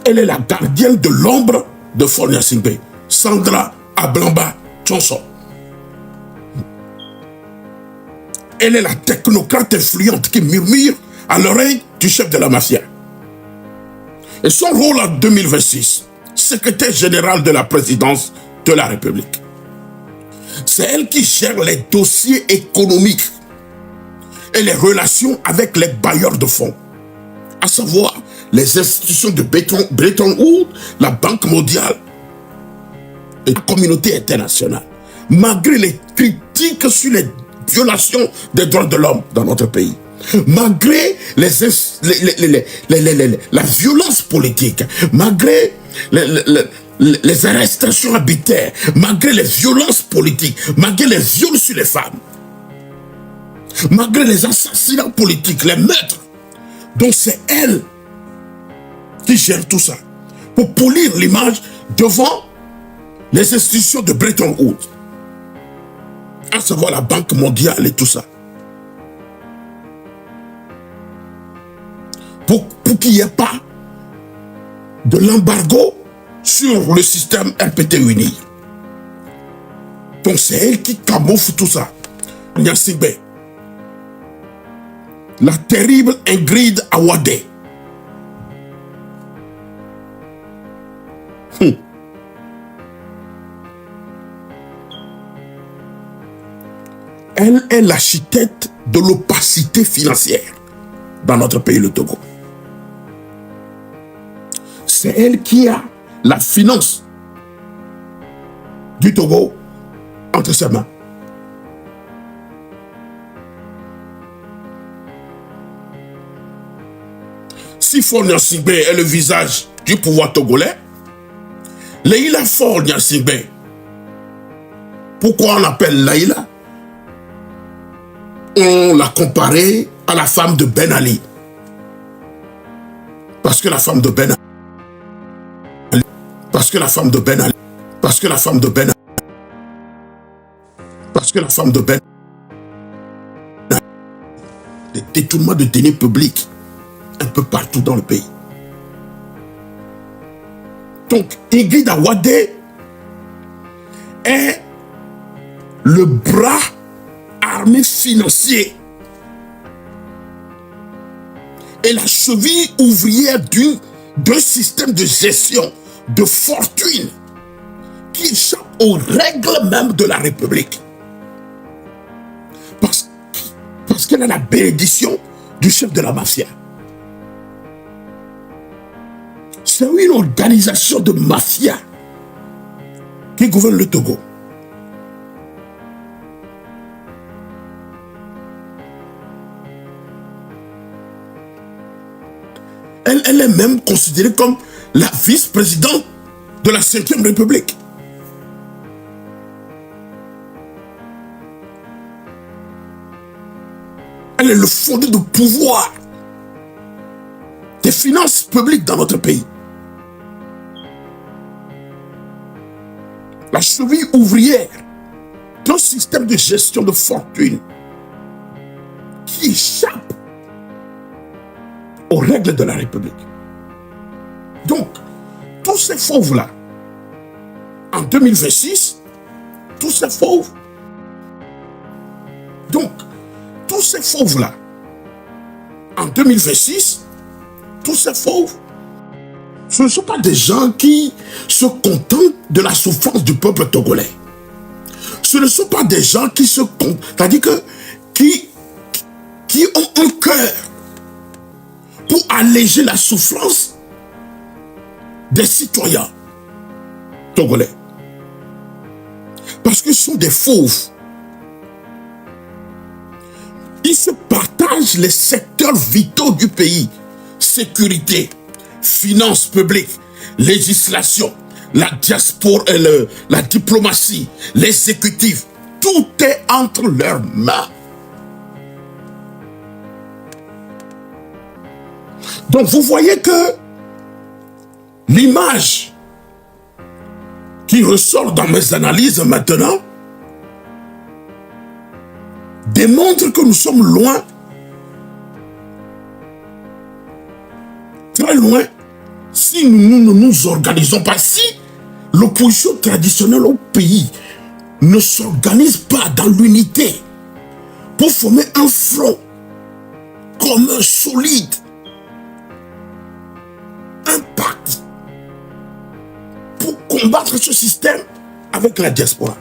Elle est la gardienne de l'ombre de Faure Gnassingbé, Sandra Ablamba Tchonso. Elle est la technocrate influente qui murmure à l'oreille du chef de la mafia. Et son rôle en 2026, secrétaire général de la présidence de la République. C'est elle qui gère les dossiers économiques et les relations avec les bailleurs de fonds, à savoir les institutions de Bretton Woods, la Banque mondiale et la communauté internationale. Malgré les critiques sur les violations des droits de l'homme dans notre pays, malgré la violence politique, malgré les arrestations arbitraires, malgré les violences politiques, malgré les viols sur les femmes, malgré les assassinats politiques, les meurtres, donc c'est elle qui gère tout ça pour polir l'image devant les institutions de Bretton Woods, à savoir la Banque mondiale et tout ça. Pour qu'il n'y ait pas de l'embargo sur le système RPT-UNI. Donc c'est elle qui camoufle tout ça. Gnassingbé, la terrible Ingrid Awadé. Elle est l'architecte de l'opacité financière dans notre pays, le Togo. C'est elle qui a la finance du Togo entre ses mains. Si Faure Gnassingbé est le visage du pouvoir togolais, Leïla Faure Gnassingbé, pourquoi on l'appelle Leïla? On l'a comparée à la femme de Ben Ali. Parce que la femme de Ben Ali, parce que la femme de Ben Ali, parce que la femme de Ben Ali, parce que la femme de Ben Ali, des détournements de deniers publics un peu partout dans le pays. Donc, Ingrid Awadé est le bras armé financier et la cheville ouvrière d'un système de gestion de fortune qui échappe aux règles même de la République. Parce qu'elle a la bénédiction du chef de la mafia. C'est une organisation de mafia qui gouverne le Togo. Elle est même considérée comme la vice-présidente de la 5e République. Elle est le fondé de pouvoir des finances publiques dans notre pays. La cheville ouvrière d'un système de gestion de fortune qui échappe aux règles de la République. Donc, tous ces fauves-là, en 2026, tous ces fauves, donc, tous ces fauves-là, en 2026, tous ces fauves, ce ne sont pas des gens qui se contentent de la souffrance du peuple togolais. Ce ne sont pas des gens qui se contentent, c'est-à-dire que, qui ont un cœur pour alléger la souffrance des citoyens togolais. Parce qu'ils sont des fauves. Ils se partagent les secteurs vitaux du pays. Sécurité, finances publiques, législation, la diaspora, la diplomatie, l'exécutif. Tout est entre leurs mains. Donc vous voyez que l'image qui ressort dans mes analyses maintenant démontre que nous sommes loin, très loin, si nous ne nous organisons pas, si l'opposition traditionnelle au pays ne s'organise pas dans l'unité pour former un front commun, solide, un pacte pour combattre ce système avec la diaspora.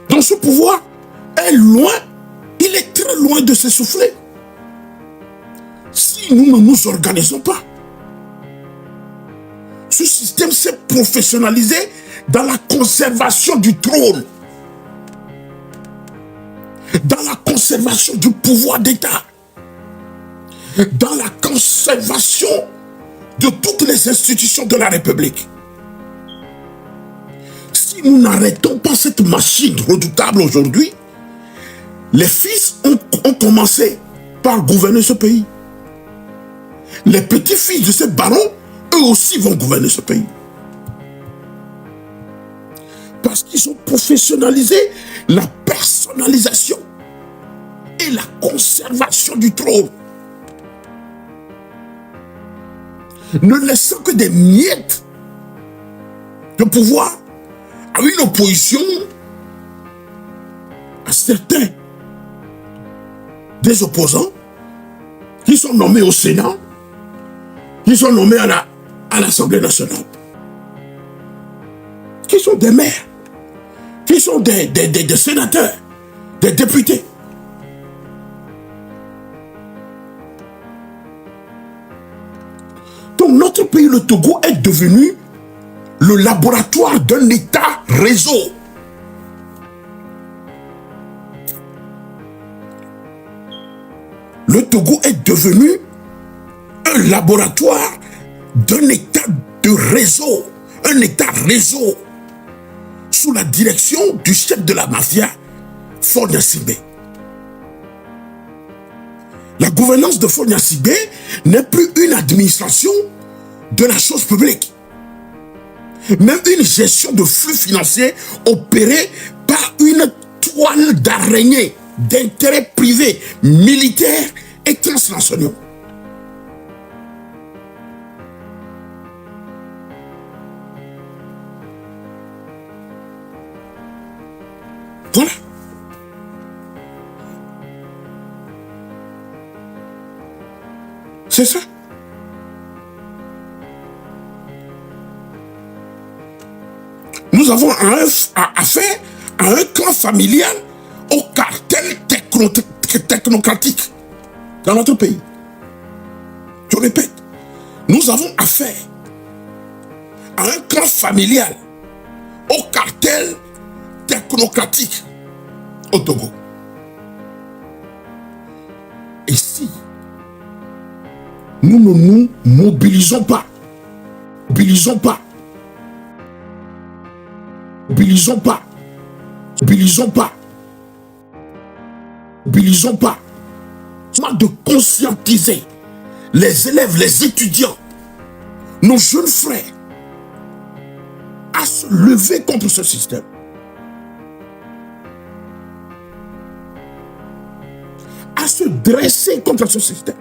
Donc ce pouvoir est loin, il est très loin de s'essouffler. Si nous ne nous organisons pas, ce système s'est professionnalisé dans la conservation du trône, dans la conservation du pouvoir d'État, dans la conservation de toutes les institutions de la République. Si nous n'arrêtons pas cette machine redoutable aujourd'hui, les fils ont commencé par gouverner ce pays. Les petits-fils de ces barons, eux aussi vont gouverner ce pays. Parce qu'ils ont professionnalisé la personnalisation et la conservation du trône. Ne laissant que des miettes de pouvoir à une opposition à certains des opposants qui sont nommés au Sénat, qui sont nommés à l'Assemblée nationale, qui sont des maires, qui sont des sénateurs, des députés. Donc notre pays, le Togo, est devenu le laboratoire d'un État réseau. Le Togo est devenu un laboratoire d'un État de réseau, un État réseau, sous la direction du chef de la mafia, Faure Gnassingbé. La gouvernance de Faure Gnassingbé n'est plus une administration de la chose publique, même une gestion de flux financiers opérée par une toile d'araignée d'intérêts privés, militaires et transnationaux. Voilà. C'est ça. Nous avons affaire à un clan familial au cartel technocratique dans notre pays. Je répète, nous avons affaire à un clan familial au cartel technocratique au Togo. Et si nous ne nous mobilisons pas, mobilisons pas de conscientiser les élèves, les étudiants, nos jeunes frères, à se lever contre ce système. À se dresser contre ce système.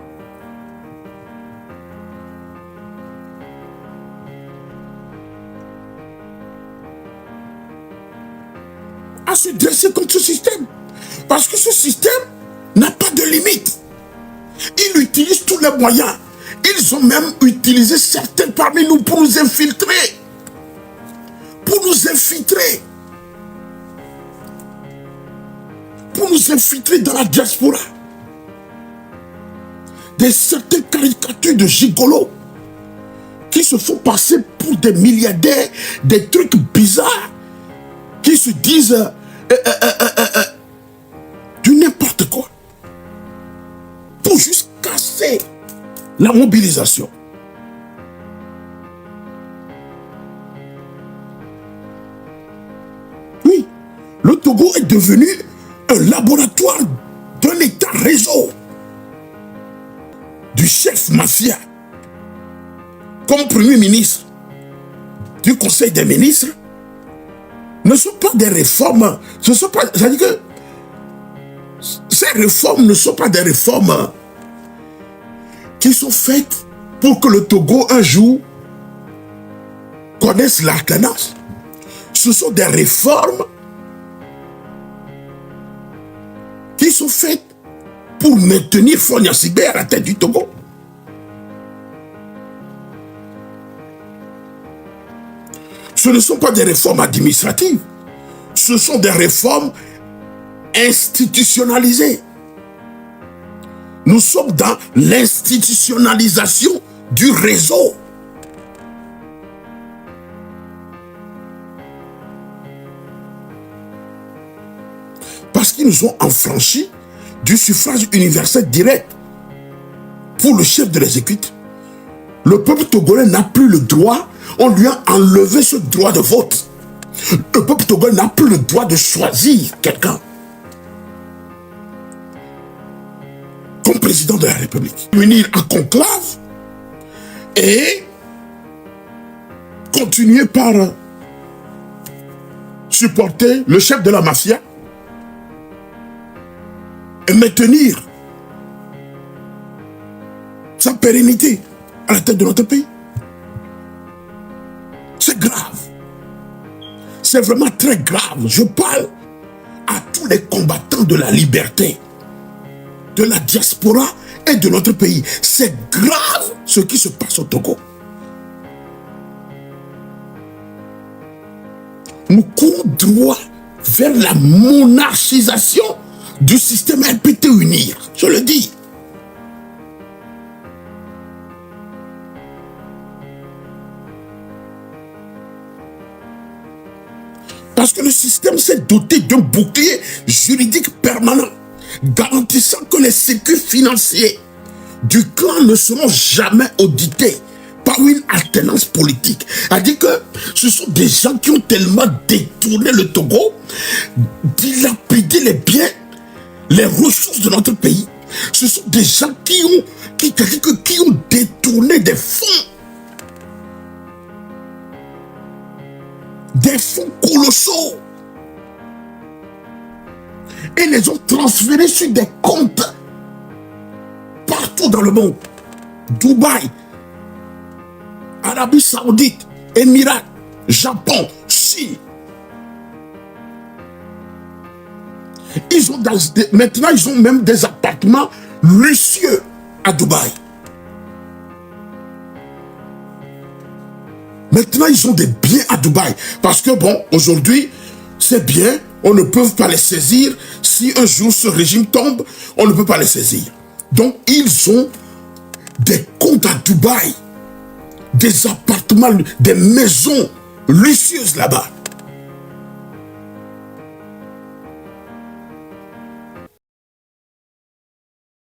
À se dresser contre ce système. Parce que ce système n'a pas de limite. Il utilise tous les moyens. Ils ont même utilisé certains parmi nous pour nous infiltrer. Pour nous infiltrer. Pour nous infiltrer dans la diaspora. Certaines caricatures de gigolos qui se font passer pour des milliardaires, des trucs bizarres, qui se disent du n'importe quoi pour juste casser la mobilisation. Oui, le Togo est devenu un laboratoire d'un État réseau, du chef mafia comme premier ministre du Conseil des ministres. Ne sont pas des réformes, ce sont pas, c'est-à-dire que Ces réformes ne sont pas des réformes qui sont faites pour que le Togo, un jour, connaisse l'alternance. Ce sont des réformes qui sont faites pour maintenir Faure Gnassingbé à la tête du Togo. Ce ne sont pas des réformes administratives, ce sont des réformes institutionnalisées. Nous sommes dans l'institutionnalisation du réseau. Parce qu'ils nous ont affranchis du suffrage universel direct. Pour le chef de l'exécutif, le peuple togolais n'a plus le droit, on lui a enlevé ce droit de vote. Le peuple togolais n'a plus le droit de choisir quelqu'un comme président de la République. Unir en conclave et continuer par supporter le chef de la mafia et maintenir sa pérennité à la tête de notre pays. C'est grave. C'est vraiment très grave. Je parle à tous les combattants de la liberté, de la diaspora et de notre pays. C'est grave ce qui se passe au Togo. Nous courons droit vers la monarchisation du système RPT UNIR. Je le dis. Parce que le système s'est doté d'un bouclier juridique permanent, garantissant que les circuits financiers du clan ne seront jamais audités par une alternance politique. C'est-à-dire que ce sont des gens qui ont tellement détourné le Togo, dilapidé les biens, les ressources de notre pays. Ce sont des gens qui ont détourné des fonds colossaux et les ont transférés sur des comptes partout dans le monde. Dubaï, Arabie Saoudite, Émirats, Japon, Chine. Maintenant, ils ont même des appartements luxueux à Dubaï. Maintenant, ils ont des biens à Dubaï. Parce que, bon, aujourd'hui, ces biens, on ne peut pas les saisir. Si un jour ce régime tombe, on ne peut pas les saisir. Donc, ils ont des comptes à Dubaï, des appartements, des maisons luxueuses là-bas.